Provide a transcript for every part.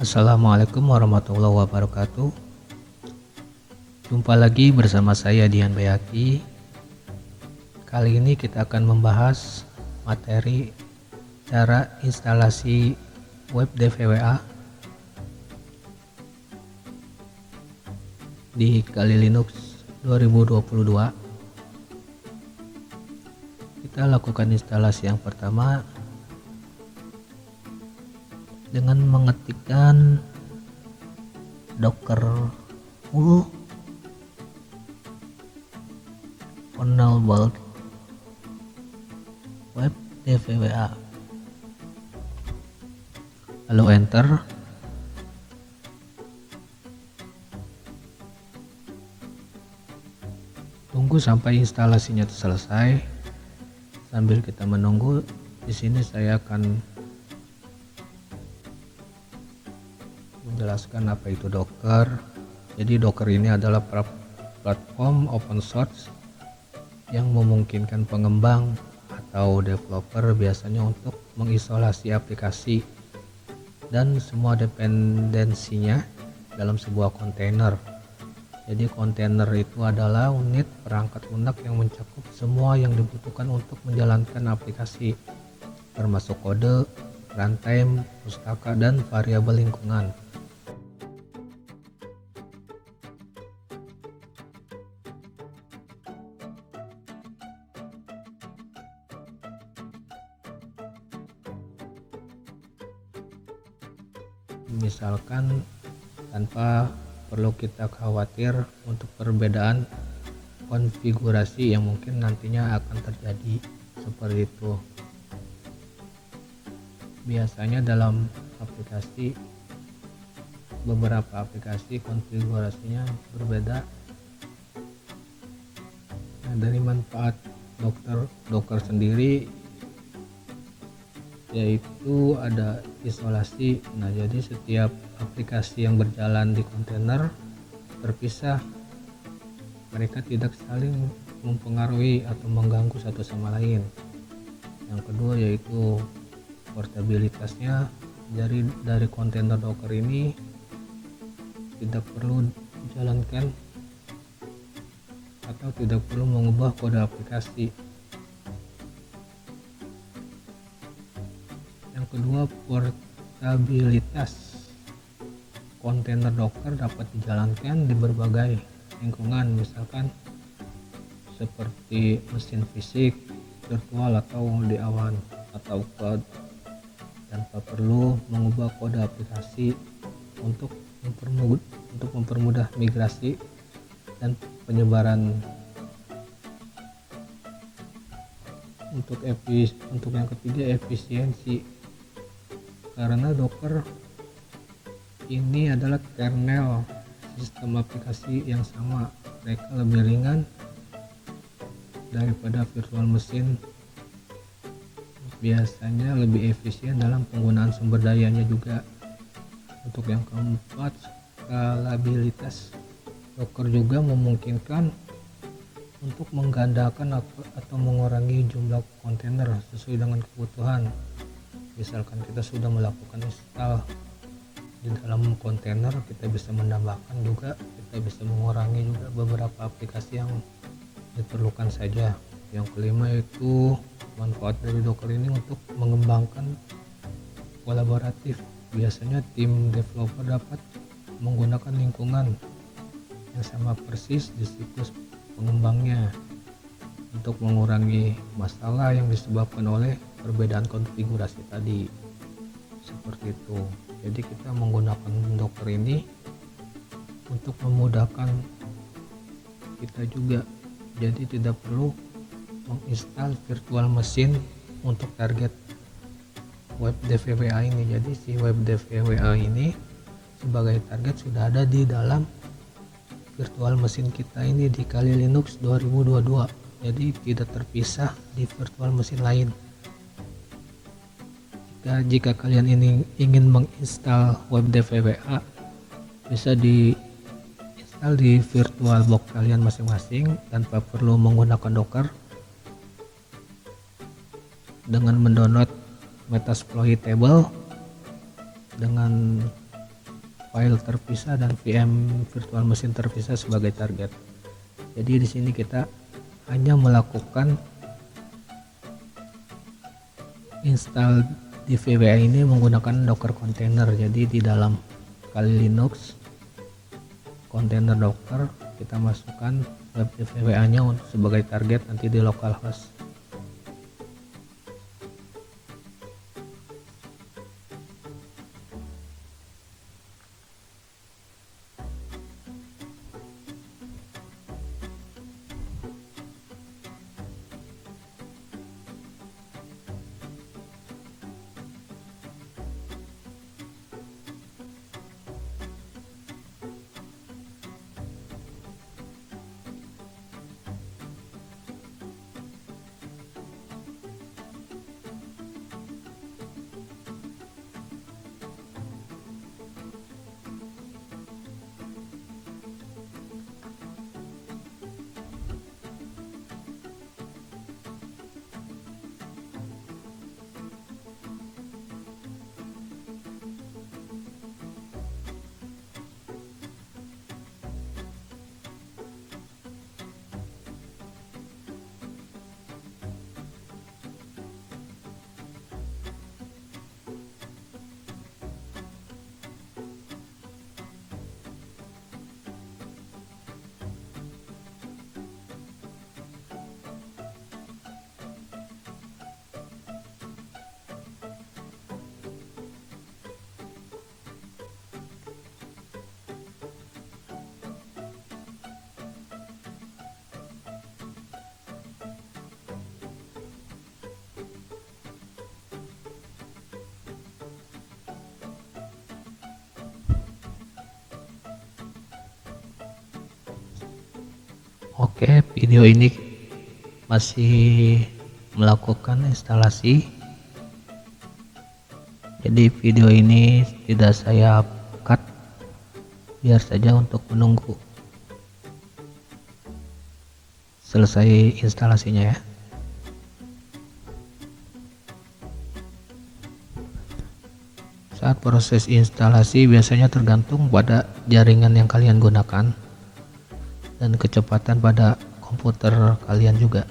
Assalamualaikum warahmatullahi wabarakatuh. Jumpa lagi bersama saya Dian Bayaki. Kali ini kita akan membahas materi cara instalasi web DVWA di Kali Linux 2022. Kita lakukan instalasi yang pertama dengan mengetikkan docker enable web DVWA, lalu enter. Tunggu sampai instalasinya selesai. Sambil kita menunggu, di sini saya akan menjelaskan apa itu Docker. Jadi Docker ini adalah platform open source yang memungkinkan pengembang atau developer biasanya untuk mengisolasi aplikasi dan semua dependensinya dalam sebuah kontainer. Jadi kontainer itu adalah unit perangkat lunak yang mencakup semua yang dibutuhkan untuk menjalankan aplikasi, termasuk kode, runtime, pustaka, dan variabel lingkungan. Misalkan tanpa perlu kita khawatir untuk perbedaan konfigurasi yang mungkin nantinya akan terjadi seperti itu. Biasanya dalam aplikasi, beberapa aplikasi konfigurasinya berbeda. Nah, dari manfaat Docker sendiri yaitu ada isolasi. Nah, jadi setiap aplikasi yang berjalan di kontainer terpisah, mereka tidak saling mempengaruhi atau mengganggu satu sama lain. Yang kedua yaitu portabilitasnya. Dari kontainer Docker ini tidak perlu dijalankan atau tidak perlu mengubah kode aplikasi. Yang kedua, portabilitas. Kontainer Docker dapat dijalankan di berbagai lingkungan, misalkan seperti mesin fisik, virtual, atau di awan atau cloud, tanpa perlu mengubah kode aplikasi untuk mempermudah migrasi dan penyebaran. Untuk yang ketiga, efisiensi. Karena Docker ini adalah kernel sistem aplikasi yang sama, mereka lebih ringan daripada virtual machine, biasanya lebih efisien dalam penggunaan sumber dayanya juga. Untuk yang keempat, skalabilitas. Docker juga memungkinkan untuk menggandakan atau mengurangi jumlah kontainer sesuai dengan kebutuhan. Misalkan kita sudah melakukan install di dalam kontainer, kita bisa menambahkan juga, kita bisa mengurangi juga beberapa aplikasi yang diperlukan saja. Yang kelima itu manfaat dari Docker ini untuk mengembangkan kolaboratif. Biasanya tim developer dapat menggunakan lingkungan yang sama persis di situs pengembangnya untuk mengurangi masalah yang disebabkan oleh perbedaan konfigurasi tadi, seperti itu. Jadi kita menggunakan Docker ini untuk memudahkan kita juga, jadi tidak perlu menginstal virtual machine untuk target web DVWA ini. Jadi si web DVWA ini sebagai target sudah ada di dalam virtual machine kita ini di Kali Linux 2022, jadi tidak terpisah di virtual machine lain. Jika kalian ingin menginstal web DVWA, bisa diinstal di virtual box kalian masing-masing tanpa perlu menggunakan Docker. Dengan mendownload Metasploitable dengan file terpisah dan VM virtual machine terpisah sebagai target. Jadi di sini kita hanya melakukan install di VWA ini menggunakan Docker container. Jadi di dalam Kali Linux kontainer Docker kita masukkan web VWA nya untuk sebagai target nanti di localhost. Oke, video ini masih melakukan instalasi. Jadi video ini tidak saya cut, biar saja untuk menunggu selesai instalasinya ya. Saat proses instalasi biasanya tergantung pada jaringan yang kalian gunakan dan kecepatan pada komputer kalian juga.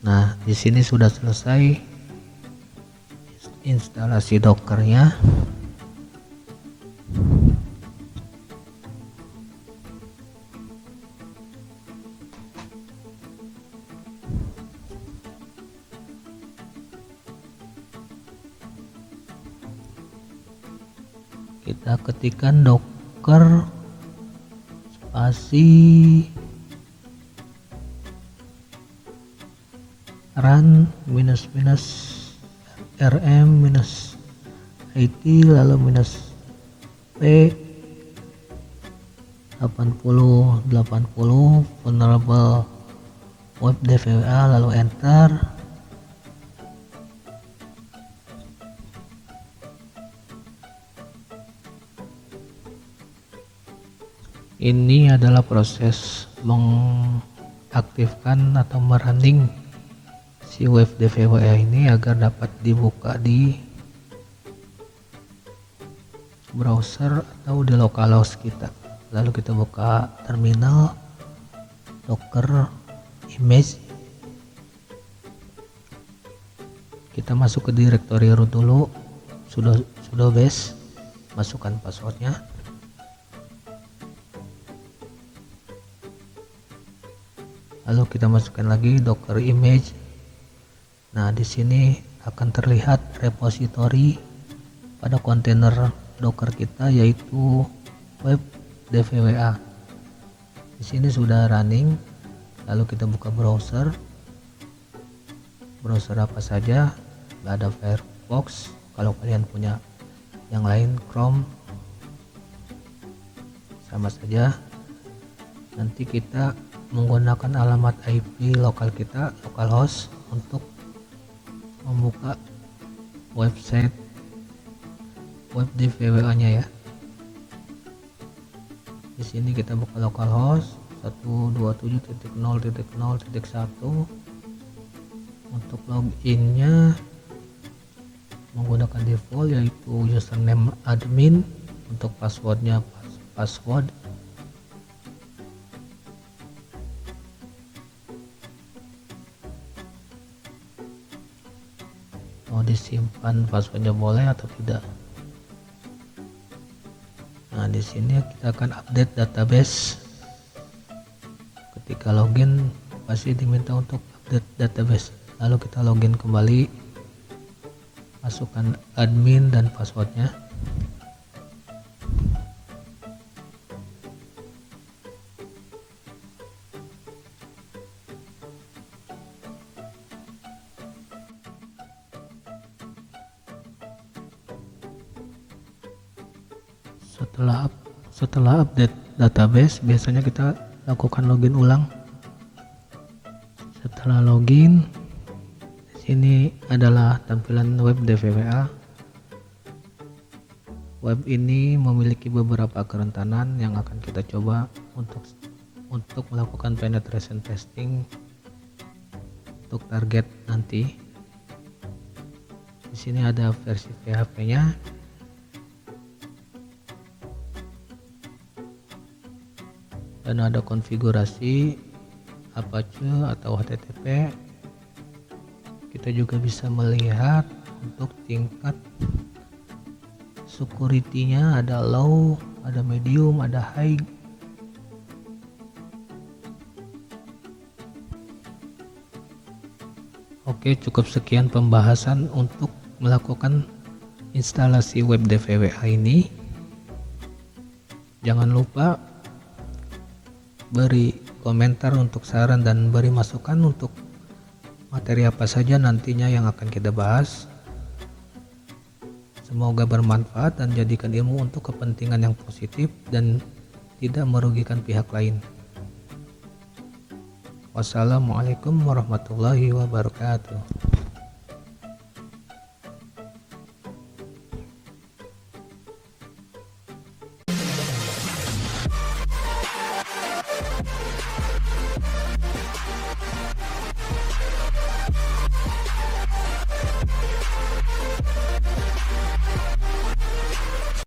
Nah, di sini sudah selesai instalasi Dockernya. Kita ketikkan Docker spasi run rm it lalu p 8080 vulnerable web DVWA lalu enter. Ini adalah proses mengaktifkan atau merunning si web DVWA ini agar dapat dibuka di browser atau di localhost kita. Lalu kita buka terminal Docker image, kita masuk ke directory root dulu, sudo base, masukkan passwordnya. Lalu kita masukkan lagi Docker image. Nah, di sini akan terlihat repository pada kontainer Docker kita, yaitu web DVWA. Di sini sudah running. Lalu kita buka browser apa saja. Ada Firefox, kalau kalian punya yang lain Chrome sama saja. Nanti kita menggunakan alamat IP lokal kita, localhost, untuk membuka website web DVWA nya ya. Di sini kita buka localhost 127.0.0.1. Untuk loginnya menggunakan default yaitu username admin. Untuk passwordnya password. Mau disimpan passwordnya boleh atau tidak. Nah, di sini kita akan update database. Ketika login pasti diminta untuk update database. Lalu kita login kembali, masukkan admin dan passwordnya. Setelah update database, biasanya kita lakukan login ulang. Setelah login, di sini adalah tampilan web DVWA. Web ini memiliki beberapa kerentanan yang akan kita coba untuk melakukan penetration testing untuk target nanti. Di sini ada versi PHP-nya. Dan ada konfigurasi Apache atau HTTP. Kita juga bisa melihat untuk tingkat security-nya, ada low, ada medium, ada high. Oke, cukup sekian pembahasan untuk melakukan instalasi web DVWA ini. Jangan lupa beri komentar untuk saran dan beri masukan untuk materi apa saja nantinya yang akan kita bahas. Semoga bermanfaat dan jadikan ilmu untuk kepentingan yang positif dan tidak merugikan pihak lain. Wassalamualaikum warahmatullahi wabarakatuh.